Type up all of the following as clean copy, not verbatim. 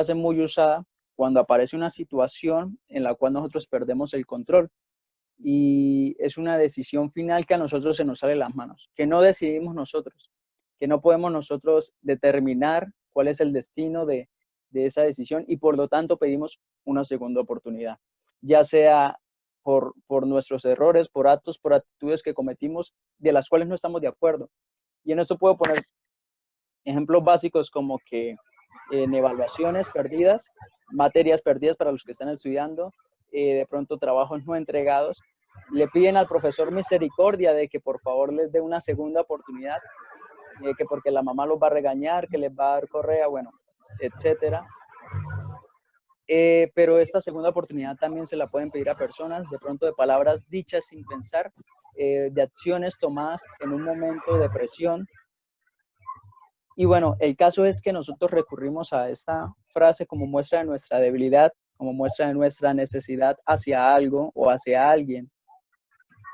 frase muy usada cuando aparece una situación en la cual nosotros perdemos el control y es una decisión final que a nosotros se nos sale de las manos, que no decidimos nosotros, que no podemos nosotros determinar cuál es el destino de esa decisión y por lo tanto pedimos una segunda oportunidad, ya sea por nuestros errores, por actos, por actitudes que cometimos de las cuales no estamos de acuerdo. Y en esto puedo poner ejemplos básicos como que en evaluaciones perdidas, materias perdidas para los que están estudiando, de pronto trabajos no entregados, le piden al profesor misericordia de que por favor les dé una segunda oportunidad, que porque la mamá los va a regañar, que les va a dar correa, bueno, etcétera. Pero esta segunda oportunidad también se la pueden pedir a personas, de pronto de palabras dichas sin pensar, de acciones tomadas en un momento de presión. Y bueno, el caso es que nosotros recurrimos a esta frase como muestra de nuestra debilidad, como muestra de nuestra necesidad hacia algo o hacia alguien,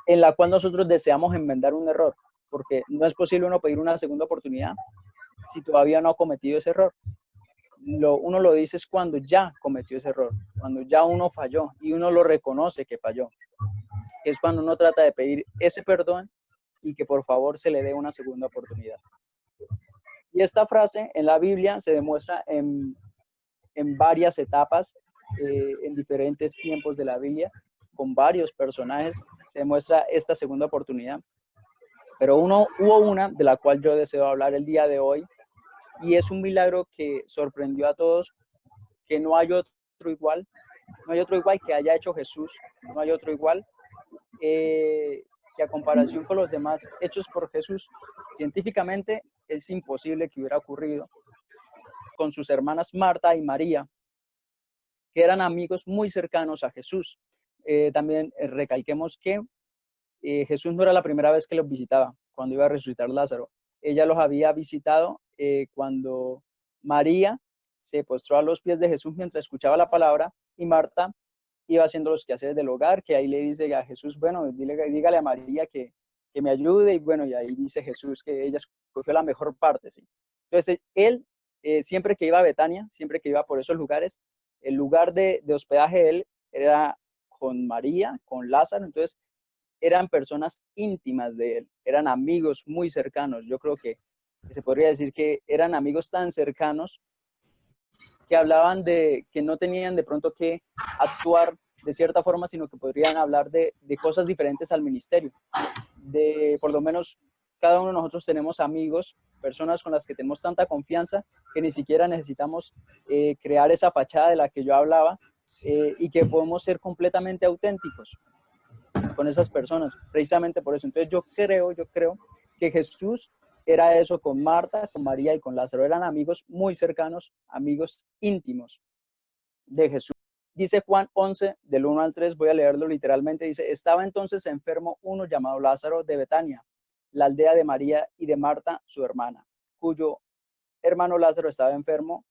en la cual nosotros deseamos enmendar un error, porque no es posible uno pedir una segunda oportunidad si todavía no ha cometido ese error. Uno lo dice es cuando ya cometió ese error, cuando ya uno falló y uno lo reconoce que falló. Es cuando uno trata de pedir ese perdón y que por favor se le dé una segunda oportunidad. Y esta frase en la Biblia se demuestra en varias etapas, en diferentes tiempos de la Biblia, con varios personajes, se demuestra esta segunda oportunidad. Pero hubo una de la cual yo deseo hablar el día de hoy, y es un milagro que sorprendió a todos, que no hay otro igual, no hay otro igual que haya hecho Jesús, no hay otro igual, que a comparación con los demás hechos por Jesús, científicamente es imposible que hubiera ocurrido, con sus hermanas Marta y María, que eran amigos muy cercanos a Jesús. También recalquemos que Jesús no era la primera vez que los visitaba cuando iba a resucitar Lázaro. Ella los había visitado cuando María se postró a los pies de Jesús mientras escuchaba la palabra y Marta iba haciendo los quehaceres del hogar, que ahí le dice a Jesús, bueno, dígale a María que me ayude, y bueno, y ahí dice Jesús que ella escogió la mejor parte, ¿sí? Entonces, él, siempre que iba a Betania, siempre que iba por esos lugares, el lugar de hospedaje de él era con María, con Lázaro, entonces eran personas íntimas de él, eran amigos muy cercanos. Yo creo que se podría decir que eran amigos tan cercanos que hablaban de que no tenían de pronto que actuar de cierta forma, sino que podrían hablar de cosas diferentes al ministerio. Por lo menos cada uno de nosotros tenemos amigos, personas con las que tenemos tanta confianza que ni siquiera necesitamos crear esa fachada de la que yo hablaba, y que podemos ser completamente auténticos con esas personas, precisamente por eso. Entonces yo creo que Jesús era eso con Marta, con María y con Lázaro. Eran amigos muy cercanos, amigos íntimos de Jesús. Dice Juan 11, del 1 al 3, voy a leerlo literalmente, dice, estaba entonces enfermo uno llamado Lázaro de Betania, la aldea de María y de Marta, su hermana, cuyo hermano Lázaro estaba enfermo.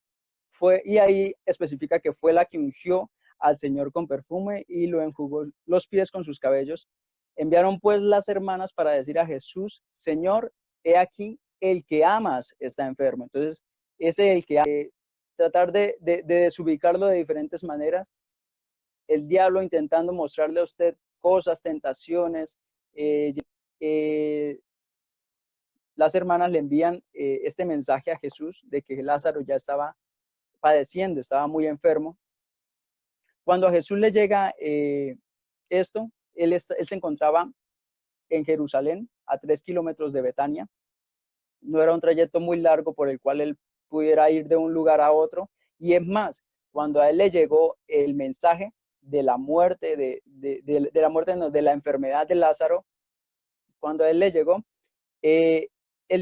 Y ahí especifica que fue la que ungió al Señor con perfume y lo enjugó los pies con sus cabellos. Enviaron pues las hermanas para decir a Jesús, Señor, he aquí, el que amas está enfermo. Entonces, ese el que tratar de desubicarlo de diferentes maneras, el diablo intentando mostrarle a usted cosas, tentaciones. Las hermanas le envían este mensaje a Jesús de que Lázaro ya estaba padeciendo, estaba muy enfermo. Cuando a Jesús le llega esto, él se encontraba en Jerusalén, a 3 kilómetros de Betania. No era un trayecto muy largo por el cual él pudiera ir de un lugar a otro. Y es más, cuando a él le llegó el mensaje de la muerte, de la enfermedad de Lázaro, cuando a él le llegó, él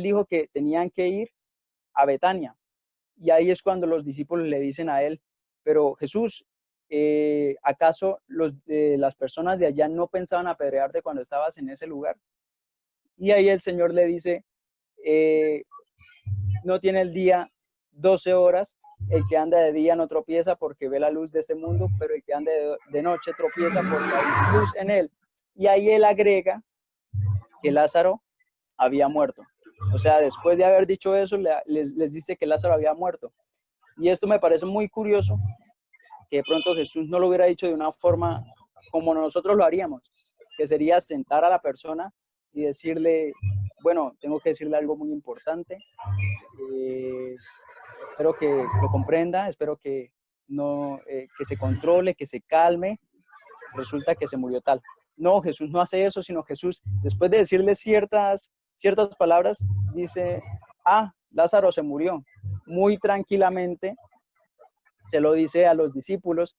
dijo que tenían que ir a Betania. Y ahí es cuando los discípulos le dicen a él, pero Jesús, ¿acaso las personas de allá no pensaban apedrearte cuando estabas en ese lugar? Y ahí el Señor le dice, no tiene el día 12 horas, el que anda de día no tropieza porque ve la luz de este mundo, pero el que anda de noche tropieza porque hay luz en él. Y ahí él agrega que Lázaro había muerto. O sea, después de haber dicho eso, les dice que Lázaro había muerto. Y esto me parece muy curioso, que de pronto Jesús no lo hubiera dicho de una forma como nosotros lo haríamos, que sería sentar a la persona y decirle, bueno, tengo que decirle algo muy importante, eh, espero que lo comprenda, espero que no, que se controle, que se calme, resulta que se murió tal. No, Jesús no hace eso, sino Jesús, después de decirle ciertas palabras, dice, ah, Lázaro se murió. Muy tranquilamente se lo dice a los discípulos.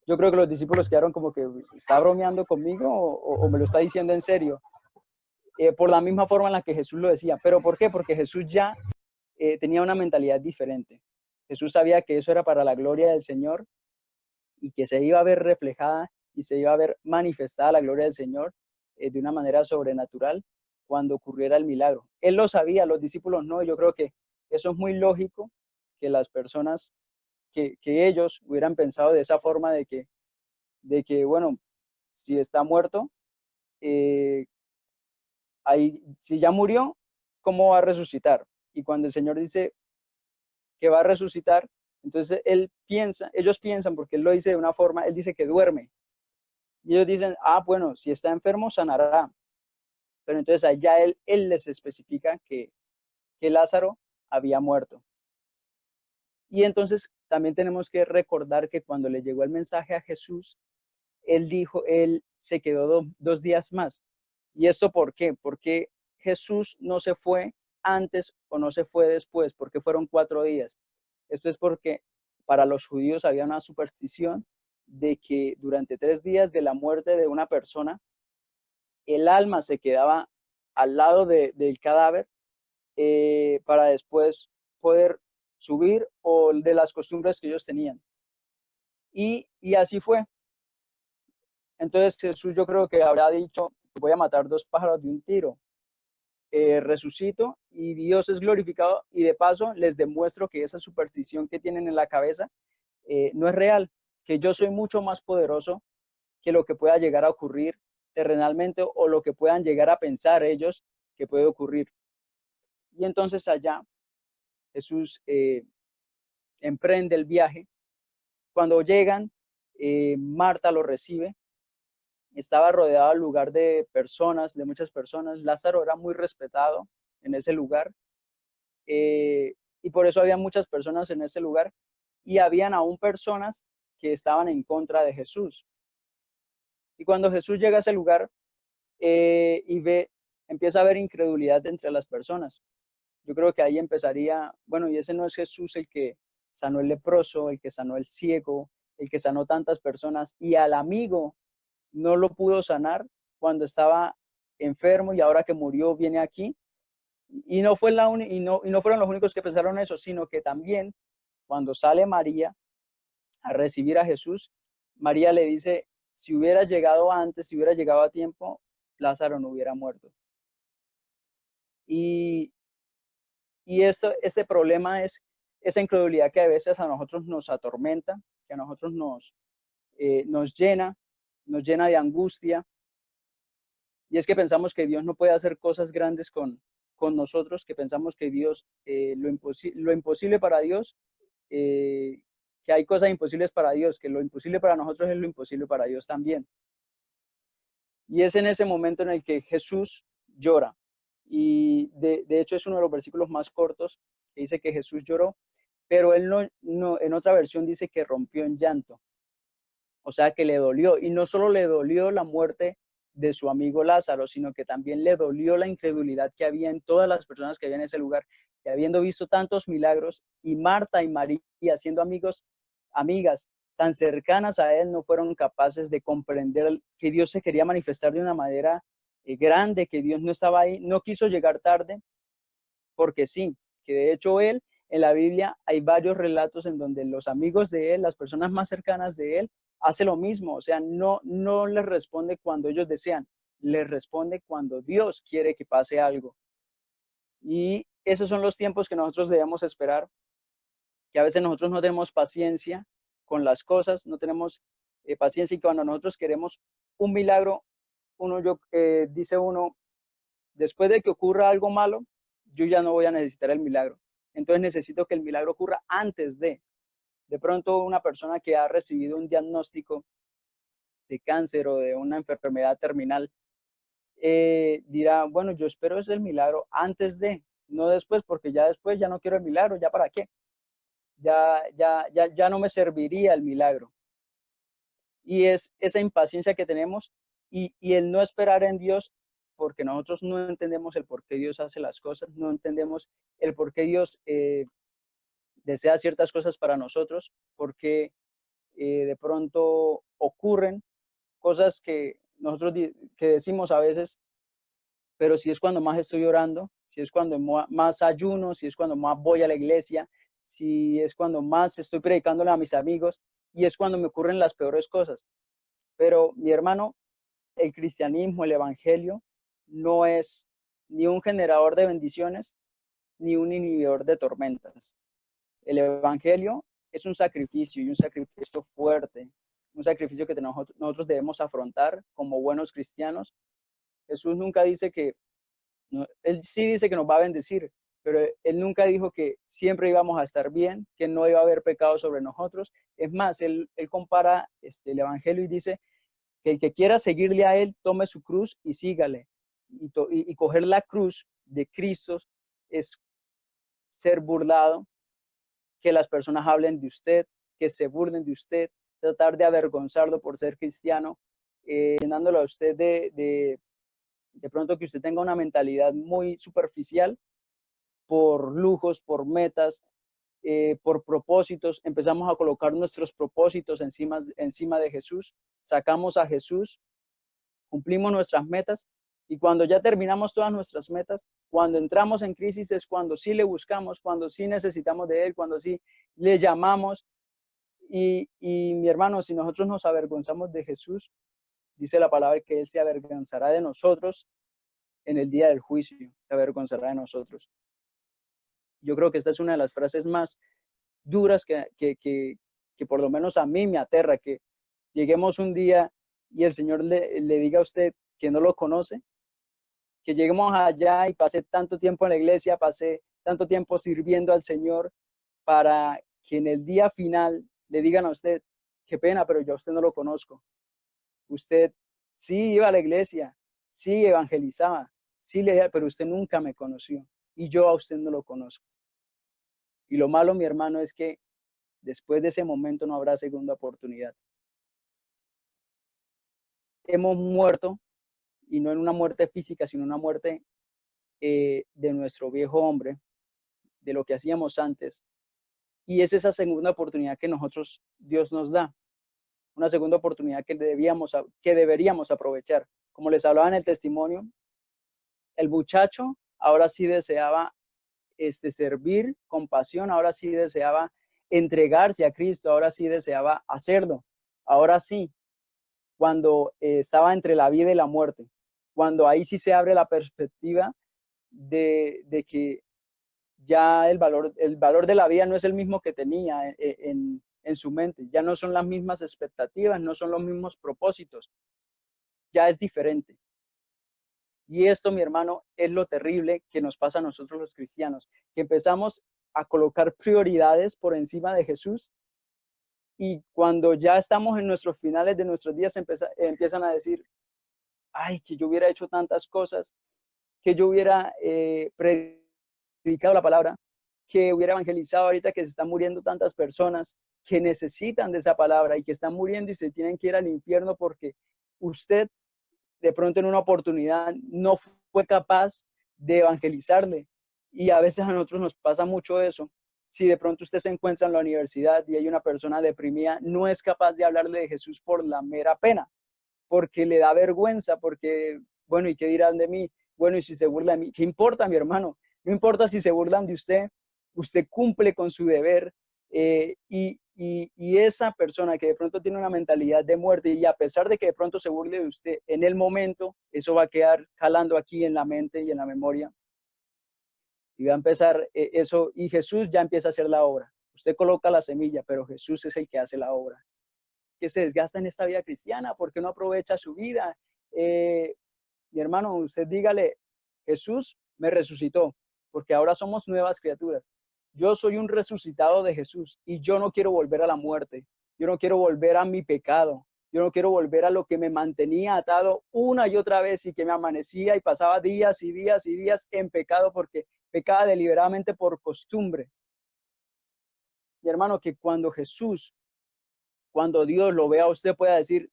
Yo creo que los discípulos quedaron como que, ¿está bromeando conmigo o me lo está diciendo en serio? Por la misma forma en la que Jesús lo decía. ¿Pero por qué? Porque Jesús ya tenía una mentalidad diferente. Jesús sabía que eso era para la gloria del Señor y que se iba a ver reflejada y se iba a ver manifestada la gloria del Señor de una manera sobrenatural cuando ocurriera el milagro. Él lo sabía, los discípulos no. Yo creo que eso es muy lógico, que las personas, que ellos hubieran pensado de esa forma de que bueno, si está muerto, eh, ahí, si ya murió, ¿cómo va a resucitar? Y cuando el Señor dice que va a resucitar, entonces ellos piensan, porque él lo dice de una forma, él dice que duerme. Y ellos dicen, ah, bueno, si está enfermo, sanará. Pero entonces allá él les especifica que Lázaro había muerto. Y entonces también tenemos que recordar que cuando le llegó el mensaje a Jesús, él se quedó 2 días más. ¿Y esto por qué? Porque Jesús no se fue antes o no se fue después, porque fueron 4 días. Esto es porque para los judíos había una superstición de que durante 3 días de la muerte de una persona, el alma se quedaba al lado del cadáver para después poder subir o de las costumbres que ellos tenían. Y así fue. Entonces Jesús yo creo que habrá dicho, voy a matar 2 pájaros de un tiro. Resucito y Dios es glorificado y de paso les demuestro que esa superstición que tienen en la cabeza no es real, que yo soy mucho más poderoso que lo que pueda llegar a ocurrir terrenalmente o lo que puedan llegar a pensar ellos que puede ocurrir. Y entonces allá Jesús emprende el viaje. Cuando llegan, Marta lo recibe. Estaba rodeado al lugar de personas, de muchas personas. Lázaro era muy respetado en ese lugar y por eso había muchas personas en ese lugar y habían aún personas que estaban en contra de Jesús. Y cuando Jesús llega a ese lugar empieza a haber incredulidad entre las personas. Yo creo que ahí empezaría, bueno, y ese no es Jesús el que sanó el leproso, el que sanó el ciego, el que sanó tantas personas y al amigo no lo pudo sanar cuando estaba enfermo y ahora que murió viene aquí. Y no fueron los únicos que pensaron eso, sino que también cuando sale María a recibir a Jesús, María le dice, si hubiera llegado antes, si hubiera llegado a tiempo, Lázaro no hubiera muerto. Y, este problema es esa incredulidad que a veces a nosotros nos atormenta, que a nosotros nos llena de angustia. Y es que pensamos que Dios no puede hacer cosas grandes con nosotros, que pensamos que Dios, lo imposible para Dios, que hay cosas imposibles para Dios, que lo imposible para nosotros es lo imposible para Dios también. Y es en ese momento en el que Jesús llora. Y de hecho es uno de los versículos más cortos que dice que Jesús lloró, pero él en otra versión dice que rompió en llanto. O sea que le dolió. Y no solo le dolió la muerte de su amigo Lázaro, sino que también le dolió la incredulidad que había en todas las personas que había en ese lugar, que habiendo visto tantos milagros, y Marta y María, siendo amigas tan cercanas a él, no fueron capaces de comprender que Dios se quería manifestar de una manera grande, que Dios no estaba ahí, no quiso llegar tarde, porque sí, que de hecho él, en la Biblia hay varios relatos en donde los amigos de él, las personas más cercanas de él, hace lo mismo, o sea, no les responde cuando ellos desean, les responde cuando Dios quiere que pase algo. Y esos son los tiempos que nosotros debemos esperar, que a veces nosotros no tenemos paciencia con las cosas, no tenemos paciencia y cuando nosotros queremos un milagro, dice uno, después de que ocurra algo malo, yo ya no voy a necesitar el milagro. Entonces necesito que el milagro ocurra antes de. De pronto una persona que ha recibido un diagnóstico de cáncer o de una enfermedad terminal dirá, bueno, yo espero ese milagro antes de, no después, porque ya después ya no quiero el milagro, ya para qué, ya no me serviría el milagro. Y es esa impaciencia que tenemos y el no esperar en Dios, porque nosotros no entendemos el por qué Dios hace las cosas, no entendemos el por qué Dios desea ciertas cosas para nosotros, porque de pronto ocurren cosas que nosotros que decimos a veces, pero si es cuando más estoy orando, si es cuando más ayuno, si es cuando más voy a la iglesia, si es cuando más estoy predicándole a mis amigos, y es cuando me ocurren las peores cosas. Pero mi hermano, el cristianismo, el evangelio, no es ni un generador de bendiciones, ni un inhibidor de tormentas. El evangelio es un sacrificio y un sacrificio fuerte, un sacrificio que nosotros debemos afrontar como buenos cristianos. Jesús nunca dice que, no, él sí dice que nos va a bendecir, pero él nunca dijo que siempre íbamos a estar bien, que no iba a haber pecado sobre nosotros. Es más, él compara el evangelio y dice que el que quiera seguirle a él, tome su cruz y sígale. Y coger la cruz de Cristo es ser burlado, que las personas hablen de usted, que se burlen de usted, tratar de avergonzarlo por ser cristiano, llenándolo a usted de pronto que usted tenga una mentalidad muy superficial por lujos, por metas, por propósitos. Empezamos a colocar nuestros propósitos encima de Jesús, sacamos a Jesús, cumplimos nuestras metas y cuando ya terminamos todas nuestras metas, cuando entramos en crisis es cuando sí le buscamos, cuando sí necesitamos de Él, cuando sí le llamamos. Y mi hermano, si nosotros nos avergonzamos de Jesús, dice la palabra que Él se avergonzará de nosotros en el día del juicio, se avergonzará de nosotros. Yo creo que esta es una de las frases más duras que por lo menos a mí me aterra, que lleguemos un día y el Señor le diga a usted que no lo conoce, que lleguemos allá y pasé tanto tiempo en la iglesia, pasé tanto tiempo sirviendo al Señor, para que en el día final le digan a usted, qué pena, pero yo a usted no lo conozco. Usted sí iba a la iglesia, sí evangelizaba, sí leía, pero usted nunca me conoció y yo a usted no lo conozco. Y lo malo, mi hermano, es que después de ese momento no habrá segunda oportunidad. Hemos muerto, y no en una muerte física, sino una muerte de nuestro viejo hombre, de lo que hacíamos antes. Y es esa segunda oportunidad que nosotros, Dios nos da. Una segunda oportunidad que deberíamos aprovechar. Como les hablaba en el testimonio, el muchacho ahora sí deseaba servir con pasión, ahora sí deseaba entregarse a Cristo, ahora sí deseaba hacerlo. Ahora sí, cuando estaba entre la vida y la muerte, cuando ahí sí se abre la perspectiva de que ya el valor de la vida no es el mismo que tenía en su mente, ya no son las mismas expectativas, no son los mismos propósitos, ya es diferente. Y esto, mi hermano, es lo terrible que nos pasa a nosotros los cristianos, que empezamos a colocar prioridades por encima de Jesús y cuando ya estamos en nuestros finales de nuestros días empiezan a decir, ay, que yo hubiera hecho tantas cosas, que yo hubiera predicado la palabra, que hubiera evangelizado ahorita que se están muriendo tantas personas que necesitan de esa palabra y que están muriendo y se tienen que ir al infierno porque usted de pronto en una oportunidad no fue capaz de evangelizarle. Y a veces a nosotros nos pasa mucho eso. Si de pronto usted se encuentra en la universidad y hay una persona deprimida, no es capaz de hablarle de Jesús por la mera pena, porque le da vergüenza, porque, bueno, ¿y qué dirán de mí? Bueno, y si se burlan de mí, ¿qué importa, mi hermano? No importa si se burlan de usted, usted cumple con su deber y esa persona que de pronto tiene una mentalidad de muerte y a pesar de que de pronto se burle de usted en el momento, eso va a quedar jalando aquí en la mente y en la memoria y va a empezar eso y Jesús ya empieza a hacer la obra. Usted coloca la semilla, pero Jesús es el que hace la obra. Que se desgasta en esta vida cristiana, ¿por qué no aprovecha su vida? Mi hermano, usted dígale, Jesús me resucitó, porque ahora somos nuevas criaturas. yo soy un resucitado de Jesús y yo no quiero volver a la muerte. Yo no quiero volver a mi pecado. Yo no quiero volver a lo que me mantenía atado una y otra vez y que me amanecía y pasaba días y días y días en pecado porque pecaba deliberadamente por costumbre. Mi hermano, que cuando Dios lo vea, usted pueda decir,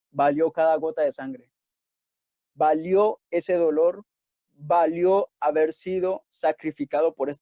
valió cada gota de sangre. Valió ese dolor, valió haber sido sacrificado por